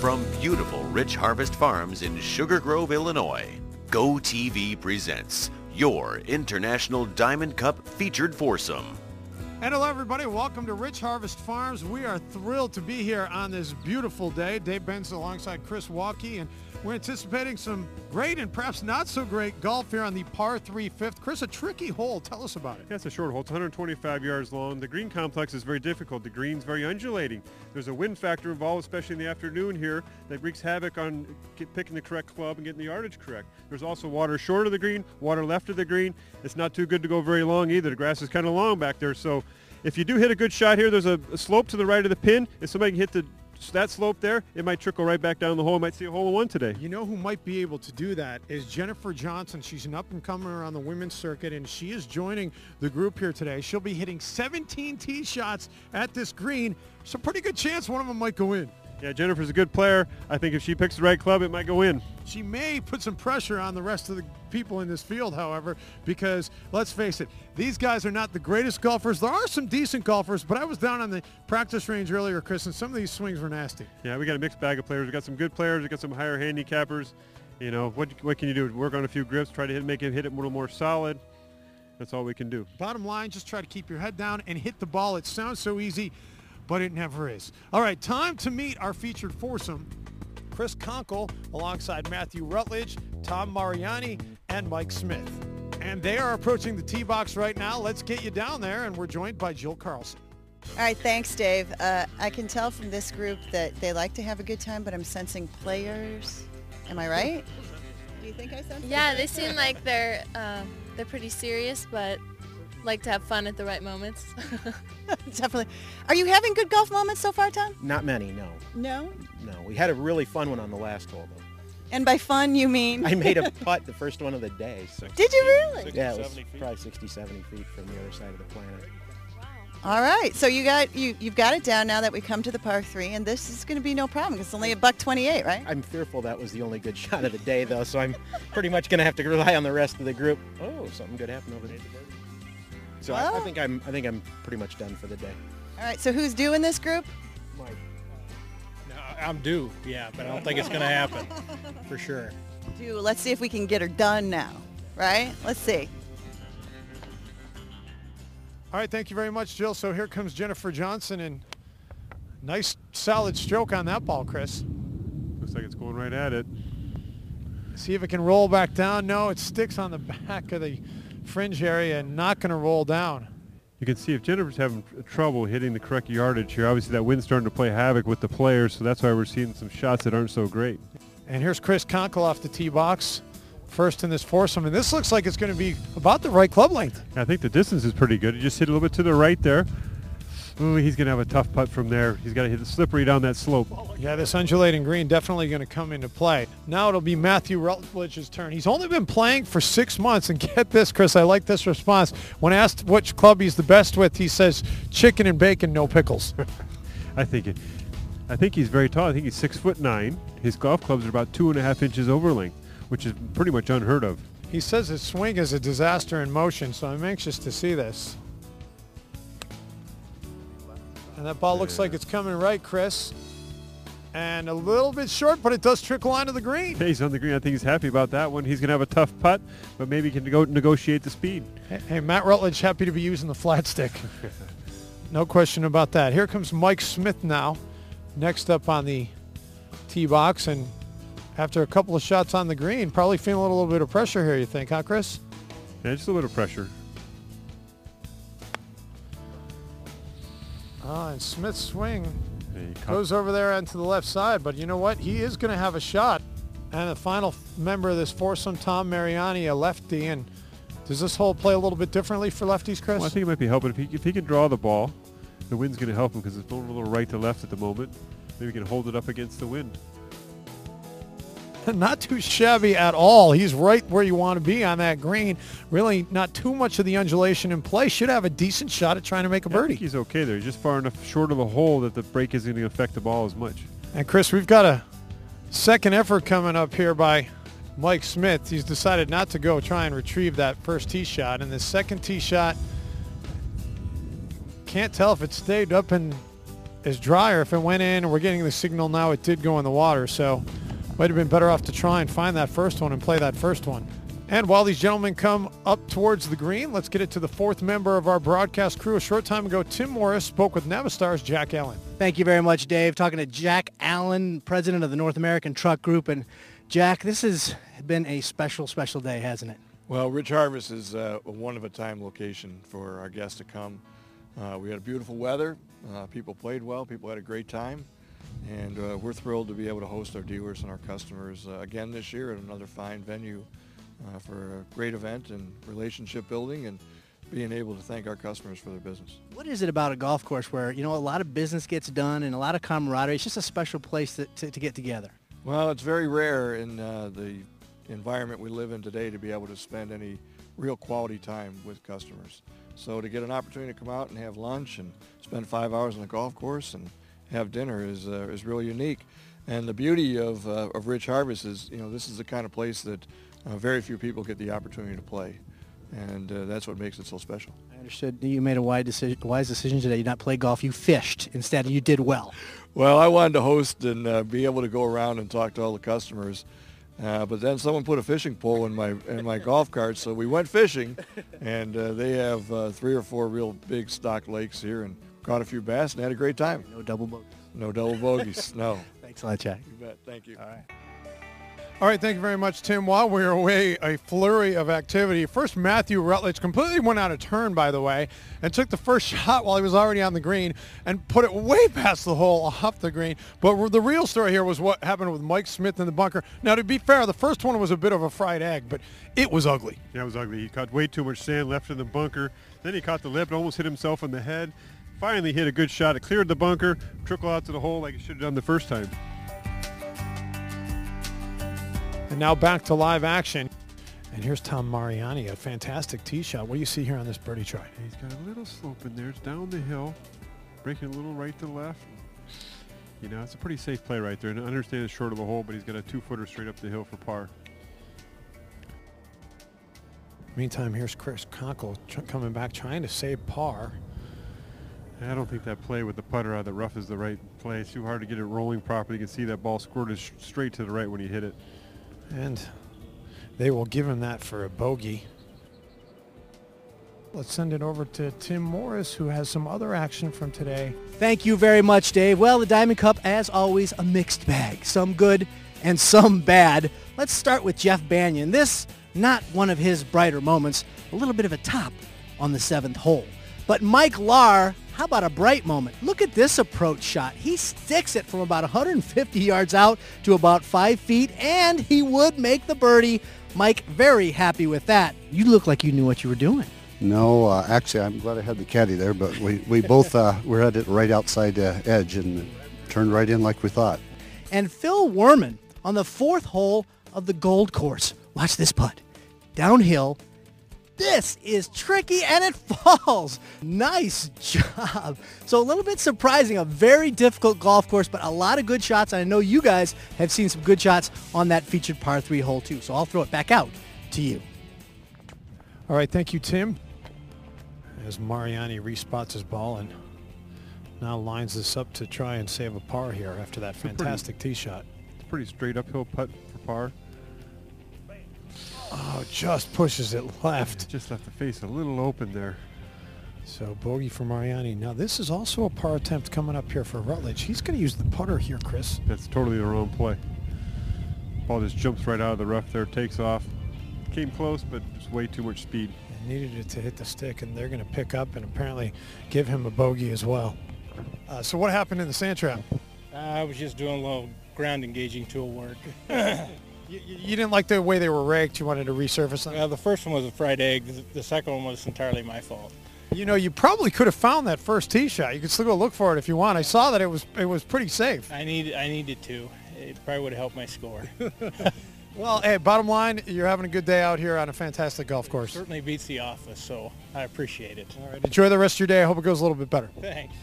From beautiful Rich Harvest Farms in Sugar Grove, Illinois, GoTV presents your International Diamond Cup featured foursome. And hello everybody, welcome to Rich Harvest Farms. We are thrilled to be here on this beautiful day. Dave Benson alongside Chris Walke, and we're anticipating some great and perhaps not so great golf here on the par 3 fifth. Chris, a tricky hole. Tell us about it. Yeah, it's a short hole. It's 125 yards long. The green complex is very difficult. The green's very undulating. There's a wind factor involved, especially in the afternoon here, that wreaks havoc on picking the correct club and getting the yardage correct. There's also water short of the green, water left of the green. It's not too good to go very long either. The grass is kind of long back there, so if you do hit a good shot here, there's a slope to the right of the pin. If somebody can hit that slope there, it might trickle right back down the hole. You might see a hole in one today. You know who might be able to do that is Jennifer Johnson. She's an up-and-comer on the women's circuit, and she is joining the group here today. She'll be hitting 17 tee shots at this green. It's a pretty good chance one of them might go in. Yeah, Jennifer's a good player. I think if she picks the right club, it might go in. She may put some pressure on the rest of the people in this field, however, because let's face it, these guys are not the greatest golfers. There are some decent golfers, but I was down on the practice range earlier, Chris, and some of these swings were nasty. Yeah, we got a mixed bag of players. We got some good players. We got some higher handicappers. You know, what can you do? Work on a few grips, try to make it hit it a little more solid. That's all we can do. Bottom line, just try to keep your head down and hit the ball. It sounds so easy, but it never is. All right, time to meet our featured foursome. Chris Conkle alongside Matthew Rutledge, Tom Mariani, and Mike Smith. And they are approaching the tee box right now. Let's get you down there, and we're joined by Jill Carlson. All right, thanks, Dave. I can tell from this group that they like to have a good time, but I'm sensing players. Am I right? Do you think I sense? Yeah, they seem like they're pretty serious, but like to have fun at the right moments. Definitely. Are you having good golf moments so far, Tom? Not many, no. No? No, we had a really fun one on the last hole, though. And by fun, you mean? I made a putt the first one of the day. So. Did you really? Yeah, it was probably 60, 70 feet from the other side of the planet. All right, so you've got it down now that we come to the par 3, and this is going to be no problem. It's only $128, right? I'm fearful that was the only good shot of the day, though, so I'm pretty much going to have to rely on the rest of the group. Oh, something good happened over there. So well, I think I'm pretty much done for the day. All right, so who's doing this group? Mike. No, I'm due, yeah, but I don't think it's going to happen, for sure. Let's see if we can get her done now, right? Let's see. All right, thank you very much, Jill. So here comes Jennifer Johnson, and nice solid stroke on that ball, Chris. Looks like it's going right at it. See if it can roll back down. No, it sticks on the back of the fringe area and not going to roll down. You can see if Jennifer's having trouble hitting the correct yardage here, obviously that wind's starting to play havoc with the players, so that's why we're seeing some shots that aren't so great. And here's Chris Conkle off the tee box, first in this foursome, and this looks like it's going to be about the right club length. I think the distance is pretty good. He just hit a little bit to the right there. Ooh, he's going to have a tough putt from there. He's got to hit it slippery down that slope. Yeah, this undulating green definitely going to come into play. Now it'll be Matthew Rutledge's turn. He's only been playing for 6 months, and get this, Chris, I like this response. When asked which club he's the best with, he says, chicken and bacon, no pickles. I think he's very tall. I think he's 6'9". His golf clubs are about 2.5 inches over length, which is pretty much unheard of. He says his swing is a disaster in motion, so I'm anxious to see this. And that ball looks like it's coming right, Chris. And a little bit short, but it does trickle onto the green. Yeah, he's on the green. I think he's happy about that one. He's going to have a tough putt, but maybe he can go negotiate the speed. Hey, Matt Rutledge happy to be using the flat stick. No question about that. Here comes Mike Smith now, next up on the tee box. And after a couple of shots on the green, probably feeling a little bit of pressure here, you think, huh, Chris? Yeah, just a little pressure. And Smith's swing goes over there onto the left side, but you know what? He is going to have a shot. And the final member of this foursome, Tom Mariani, a lefty. And does this hole play a little bit differently for lefties, Chris? Well, I think it might be helping. If he can draw the ball, the wind's going to help him because it's going a little right to left at the moment. Maybe he can hold it up against the wind. Not too shabby at all. He's right where you want to be on that green. Really not too much of the undulation in play. Should have a decent shot at trying to make a birdie. I think he's okay there. He's just far enough short of the hole that the break isn't going to affect the ball as much. And Chris, we've got a second effort coming up here by Mike Smith. He's decided not to go try and retrieve that first tee shot. And the second tee shot, can't tell if it stayed up and is drier. If it went in, and we're getting the signal now, it did go in the water, so might have been better off to try and find that first one and play that first one. And while these gentlemen come up towards the green, let's get it to the fourth member of our broadcast crew. A short time ago, Tim Morris spoke with Navistar's Jack Allen. Thank you very much, Dave. Talking to Jack Allen, president of the North American Truck Group. And Jack, this has been a special, special day, hasn't it? Well, Rich Harvest is a one-of-a-time location for our guests to come. We had beautiful weather. People played well. People had a great time. And we're thrilled to be able to host our dealers and our customers again this year at another fine venue for a great event and relationship building and being able to thank our customers for their business. What is it about a golf course where, you know, a lot of business gets done and a lot of camaraderie? It's just a special place to get together. Well, it's very rare in the environment we live in today to be able to spend any real quality time with customers. So to get an opportunity to come out and have lunch and spend 5 hours on a golf course and have dinner is really unique. And the beauty of Rich Harvest is, you know, this is the kind of place that very few people get the opportunity to play. And that's what makes it so special. I understood you made a wise decision today. You not play golf, you fished instead, and you did well. Well, I wanted to host and be able to go around and talk to all the customers. But then someone put a fishing pole in my golf cart, so we went fishing. And they have 3 or 4 real big stock lakes here and caught a few bass and had a great time. No double bogeys. No double bogeys, no. Thanks a lot, Jack. You bet. Thank you. All right. All right, thank you very much, Tim. While we were away, a flurry of activity. First, Matthew Rutledge completely went out of turn, by the way, and took the first shot while he was already on the green and put it way past the hole off the green. But the real story here was what happened with Mike Smith in the bunker. Now, to be fair, the first one was a bit of a fried egg, but it was ugly. Yeah, it was ugly. He caught way too much sand left in the bunker. Then he caught the lip and almost hit himself in the head. Finally hit a good shot. It cleared the bunker, trickled out to the hole like it should have done the first time. And now back to live action. And here's Tom Mariani, a fantastic tee shot. What do you see here on this birdie try? He's got a little slope in there. It's down the hill, breaking a little right to left. You know, it's a pretty safe play right there. And I understand it's short of the hole, but he's got a 2-footer straight up the hill for par. Meantime, here's Chris Conkle coming back, trying to save par. I don't think that play with the putter out of the rough is the right play. It's too hard to get it rolling properly. You can see that ball squirted straight to the right when he hit it. And they will give him that for a bogey. Let's send it over to Tim Morris, who has some other action from today. Thank you very much, Dave. Well, the Diamond Cup, as always, a mixed bag. Some good and some bad. Let's start with Jeff Banyan. This, not one of his brighter moments. A little bit of a top on the 7th hole. But Mike Lahr, how about a bright moment? Look at this approach shot. He sticks it from about 150 yards out to about 5 feet, and he would make the birdie. Mike, very happy with that. You look like you knew what you were doing. No, actually, I'm glad I had the caddy there, but we both were at it right outside the edge and turned right in like we thought. And Phil Werman on the 4th hole of the Gold Course. Watch this putt. Downhill. This is tricky, and it falls. Nice job. So a little bit surprising, a very difficult golf course, but a lot of good shots. And I know you guys have seen some good shots on that featured par 3 hole too. So I'll throw it back out to you. All right, thank you, Tim. As Mariani respots his ball and now lines this up to try and save a par here after that fantastic tee shot. It's a pretty straight uphill putt for par. Oh, just pushes it left. Just left the face a little open there. So bogey for Mariani. Now this is also a par attempt coming up here for Rutledge. He's going to use the putter here, Chris. That's totally the wrong play. Ball just jumps right out of the rough there, takes off. Came close, but just way too much speed. And needed it to hit the stick, and they're going to pick up and apparently give him a bogey as well. So what happened in the sand trap? I was just doing a little ground engaging tool work. You didn't like the way they were raked. You wanted to resurface them? Well, the first one was a fried egg. The second one was entirely my fault. You know, you probably could have found that first tee shot. You could still go look for it if you want. I saw that it was pretty safe. I needed to. It probably would have helped my score. Well, hey, bottom line, you're having a good day out here on a fantastic golf course. Certainly beats the office, so I appreciate it. All right, enjoy the rest of your day. I hope it goes a little bit better. Thanks.